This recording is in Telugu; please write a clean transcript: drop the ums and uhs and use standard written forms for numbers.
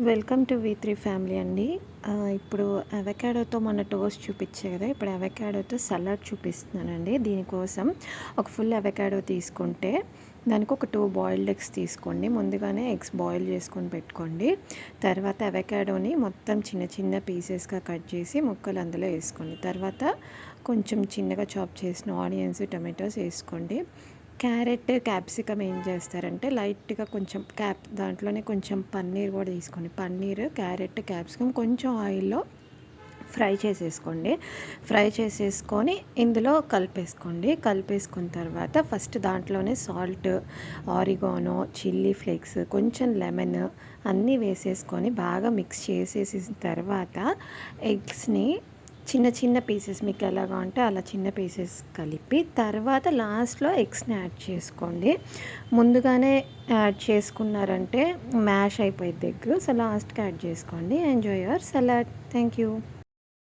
వెల్కమ్ టు వి3 ఫ్యామిలీ అండి. ఇప్పుడు అవకాడోతో మొన్న టోస్ట్ చూపించే కదా, ఇప్పుడు అవకాడోతో సలాడ్ చూపిస్తున్నానండి. దీనికోసం ఒక ఫుల్ అవకాడో తీసుకుంటే దానికి ఒక 2 బాయిల్డ్ ఎగ్స్ తీసుకోండి. ముందుగానే ఎగ్స్ బాయిల్ చేసుకొని పెట్టుకోండి. తర్వాత అవకాడోని మొత్తం చిన్న చిన్న పీసెస్గా కట్ చేసి ముక్కలు అందులో వేసుకోండి. తర్వాత కొంచెం చిన్నగా చాప్ చేసిన ఆనియన్స్, టమాటోస్ వేసుకోండి. క్యారెట్, క్యాప్సికమ్ ఏం చేస్తారంటే లైట్గా కొంచెం దాంట్లోనే కొంచెం పన్నీర్ కూడా తీసుకోండి. పన్నీర్, క్యారెట్, క్యాప్సికమ్ కొంచెం ఆయిల్లో ఫ్రై చేసేసుకోండి. ఫ్రై చేసేసుకొని ఇందులో కలిపేసుకున్న తర్వాత ఫస్ట్ దాంట్లోనే సాల్ట్, ఆరిగానో, చిల్లీ ఫ్లేక్స్, కొంచెం లెమన్ అన్నీ వేసేసుకొని బాగా మిక్స్ చేసేసిన తర్వాత ఎగ్స్ని చిన్న చిన్న పీసెస్ మీకు ఎలాగా ఉంటే అలా చిన్న పీసెస్ కలిపి తర్వాత లాస్ట్లో ఎగ్స్ని యాడ్ చేసుకోండి. ముందుగానే యాడ్ చేసుకున్నారంటే మ్యాష్ అయిపోయింది ఎగ్. సో లాస్ట్కి యాడ్ చేసుకోండి. Enjoy your salad. Thank you.